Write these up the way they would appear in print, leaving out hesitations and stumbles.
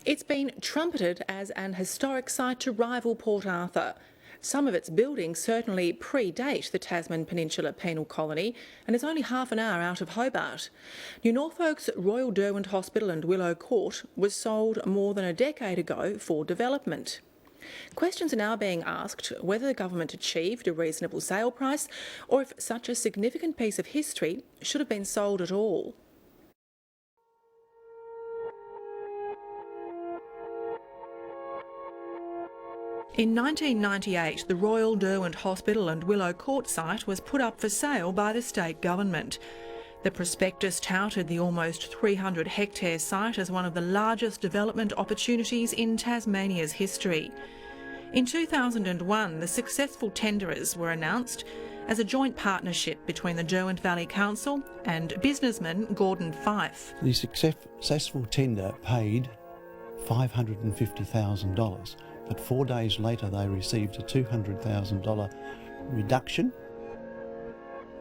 It's been trumpeted as an historic site to rival Port Arthur. Some of its buildings certainly predate the Tasman Peninsula Penal Colony and is only half an hour out of Hobart. New Norfolk's Royal Derwent Hospital and Willow Court was sold more than a decade ago for development. Questions are now being asked whether the government achieved a reasonable sale price or if such a significant piece of history should have been sold at all. In 1998, the Royal Derwent Hospital and Willow Court site was put up for sale by the state government. The prospectus touted the almost 300-hectare site as one of the largest development opportunities in Tasmania's history. In 2001, the successful tenderers were announced as a joint partnership between the Derwent Valley Council and businessman Gordon Fife. The successful tender paid $550,000. But 4 days later they received a $200,000 reduction.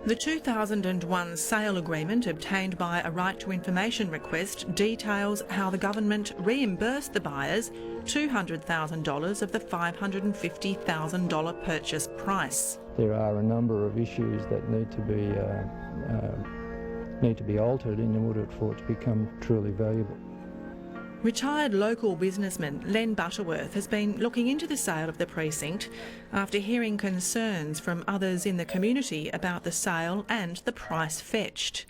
The 2001 sale agreement, obtained by a right to information request, details how the government reimbursed the buyers $200,000 of the $550,000 purchase price. There are a number of issues that need to be altered in order for it to become truly valuable. Retired local businessman Len Butterworth has been looking into the sale of the precinct after hearing concerns from others in the community about the sale and the price fetched.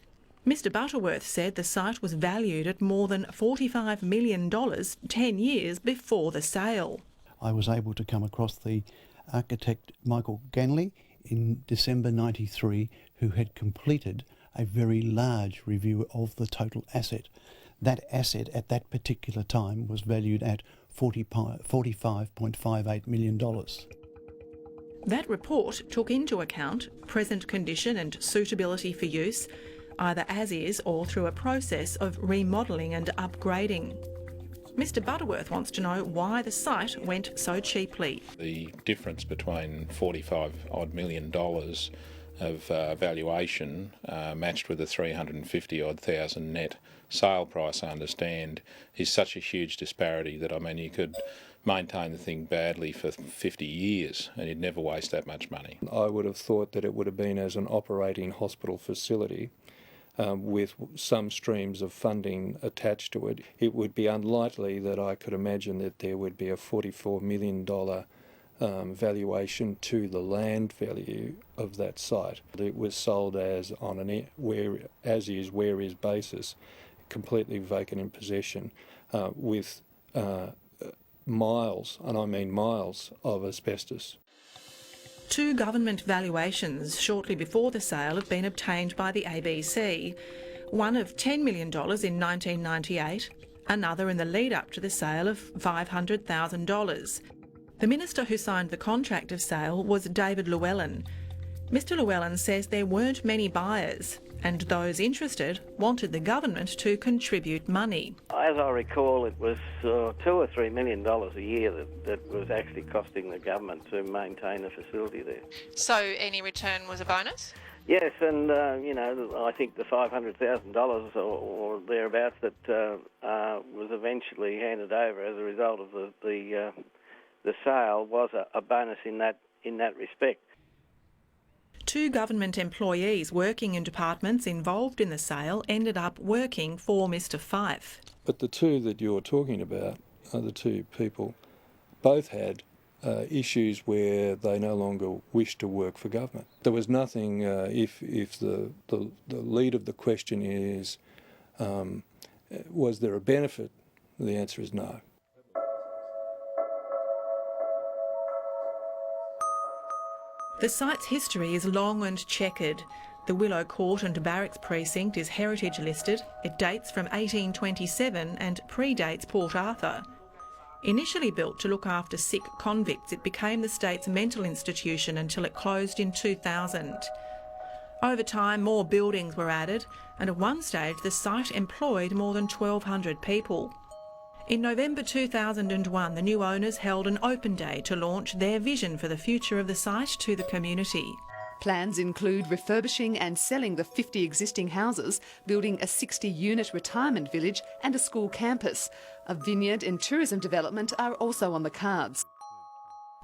Mr Butterworth said the site was valued at more than $45 million 10 years before the sale. I was able to come across the architect Michael Ganley in December '93, who had completed a very large review of the total asset. That asset at that particular time was valued at $45.58 million. That report took into account present condition and suitability for use, either as is or through a process of remodelling and upgrading. Mr Butterworth wants to know why the site went so cheaply. The difference between $45 million of valuation matched with the $350,000 net sale price, I understand, is such a huge disparity that, I mean, you could maintain the thing badly for 50 years and you'd never waste that much money. I would have thought that it would have been as an operating hospital facility with some streams of funding attached to it. It would be unlikely that I could imagine that there would be a $44 million valuation to the land value of that site. It was sold as on an as-is, where-is basis, completely vacant in possession, with miles, and I mean miles, of asbestos. Two government valuations shortly before the sale have been obtained by the ABC, one of $10 million in 1998, another in the lead-up to the sale of $500,000. The minister who signed the contract of sale was David Llewellyn. Mr Llewellyn says there weren't many buyers, and those interested wanted the government to contribute money. As I recall, it was $2 or $3 million a year that was actually costing the government to maintain the facility there. So any return was a bonus? Yes, and I think the $500,000 or thereabouts that was eventually handed over as a result of the sale was a bonus in that respect. Two government employees working in departments involved in the sale ended up working for Mr Fife. But the two that you're talking about, the two people, both had issues where they no longer wished to work for government. There was nothing, if the lead of the question is, was there a benefit? The answer is no. The site's history is long and chequered. The Willow Court and Barracks precinct is heritage listed. It dates from 1827 and predates Port Arthur. Initially built to look after sick convicts, it became the state's mental institution until it closed in 2000. Over time, more buildings were added, and at one stage the site employed more than 1,200 people. In November 2001, the new owners held an open day to launch their vision for the future of the site to the community. Plans include refurbishing and selling the 50 existing houses, building a 60-unit retirement village and a school campus. A vineyard and tourism development are also on the cards.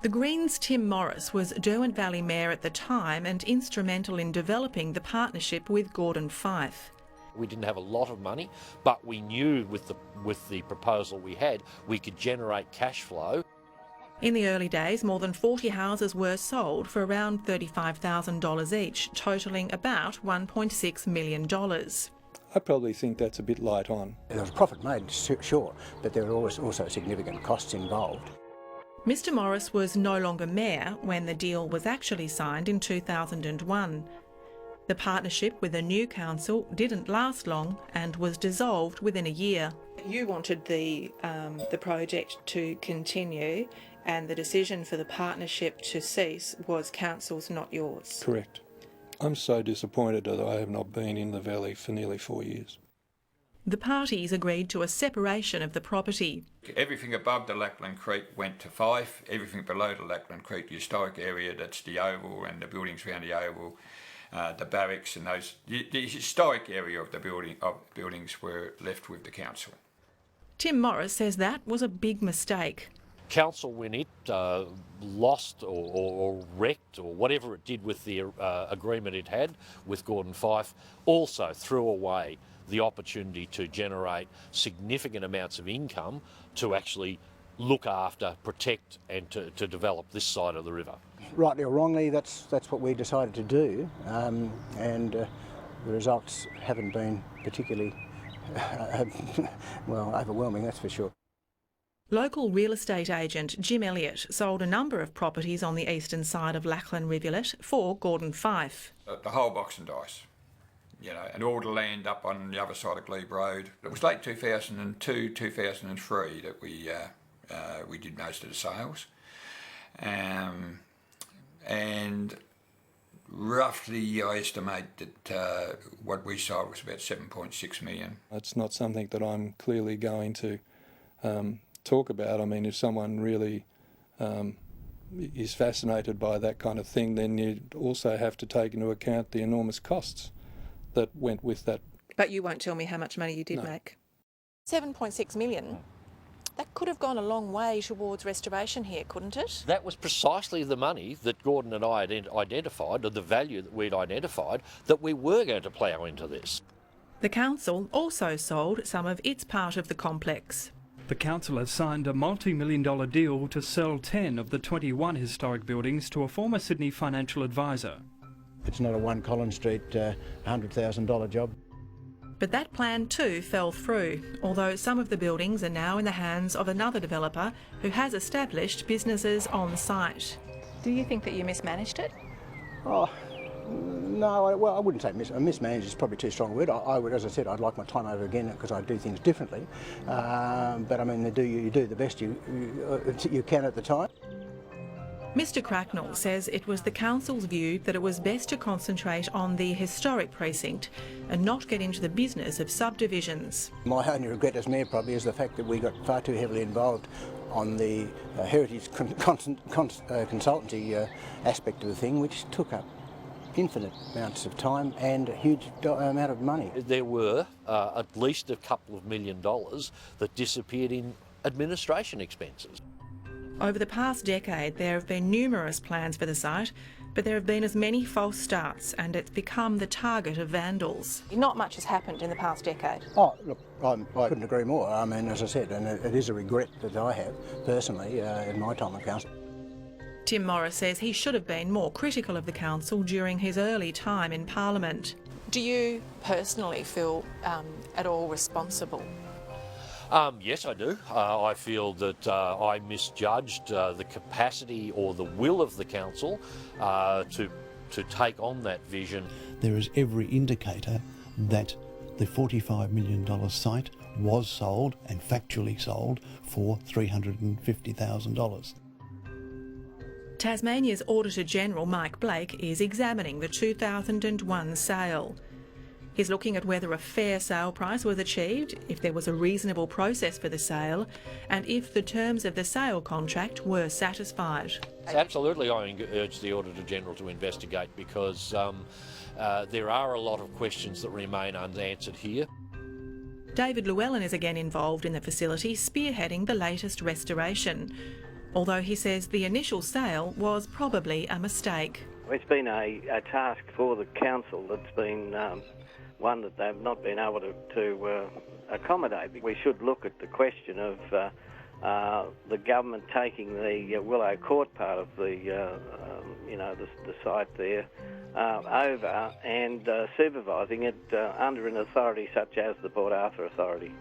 The Greens' Tim Morris was Derwent Valley Mayor at the time and instrumental in developing the partnership with Gordon Fife. We didn't have a lot of money, but we knew with the proposal we had, we could generate cash flow. In the early days, more than 40 houses were sold for around $35,000 each, totalling about $1.6 million. I probably think that's a bit light on. There was profit made, sure, but there were also significant costs involved. Mr Morris was no longer mayor when the deal was actually signed in 2001. The partnership with the new council didn't last long and was dissolved within a year. You wanted the project to continue, and the decision for the partnership to cease was council's, not yours. Correct. I'm so disappointed that I have not been in the valley for nearly 4 years. The parties agreed to a separation of the property. Everything above the Lachlan Creek went to Fife, everything below the Lachlan Creek, the historic area, that's the Oval and the buildings around the Oval, the barracks and those, the historic area of the buildings were left with the council. Tim Morris says that was a big mistake. Council, when it lost or wrecked or whatever it did with the agreement it had with Gordon Fife, also threw away the opportunity to generate significant amounts of income to actually look after, protect and to develop this side of the river. Rightly or wrongly, that's what we decided to do, and the results haven't been particularly well, overwhelming, that's for sure. Local real estate agent Jim Elliott sold a number of properties on the eastern side of Lachlan Rivulet for Gordon Fife. The whole box and dice, you know, and all the land up on the other side of Glebe Road. It was late 2002, 2003 that we did most of the sales, and roughly I estimate that what we sold was about 7.6 million. It's not something that I'm clearly going to talk about. I mean, if someone really is fascinated by that kind of thing, then you also have to take into account the enormous costs that went with that. But you won't tell me how much money you did make. 7.6 million? That could have gone a long way towards restoration here, couldn't it? That was precisely the money that Gordon and I had identified, or the value that we'd identified, that we were going to plough into this. The council also sold some of its part of the complex. The council has signed a multi-million-dollar deal to sell 10 of the 21 historic buildings to a former Sydney financial advisor. It's not a 1 Collins Street $100,000 job. But that plan too fell through, although some of the buildings are now in the hands of another developer who has established businesses on site. Do you think that you mismanaged it? Oh, no, well, I wouldn't say mismanaged is probably too strong a word. I would, as I said, I'd like my time over again because I do things differently. But I mean, you do the best you can at the time. Mr Cracknell says it was the council's view that it was best to concentrate on the historic precinct and not get into the business of subdivisions. My only regret as mayor probably is the fact that we got far too heavily involved on the heritage consultancy aspect of the thing, which took up infinite amounts of time and a huge amount of money. There were at least a couple of $1 million that disappeared in administration expenses. Over the past decade, there have been numerous plans for the site, but there have been as many false starts and it's become the target of vandals. Not much has happened in the past decade. Oh, look, I couldn't agree more. I mean, as I said, and it is a regret that I have personally in my time on council. Tim Morris says he should have been more critical of the council during his early time in Parliament. Do you personally feel at all responsible? Yes, I do. I feel that I misjudged the capacity or the will of the council to take on that vision. There is every indicator that the $45 million site was sold and factually sold for $350,000. Tasmania's Auditor General Mike Blake is examining the 2001 sale. He's looking at whether a fair sale price was achieved, if there was a reasonable process for the sale, and if the terms of the sale contract were satisfied. Absolutely, I urge the Auditor-General to investigate because there are a lot of questions that remain unanswered here. David Llewellyn is again involved in the facility, spearheading the latest restoration, although he says the initial sale was probably a mistake. It's been a task for the council that's been one that they've not been able to accommodate. We should look at the question of the government taking the Willow Court part of the site there over and supervising it under an authority such as the Port Arthur Authority.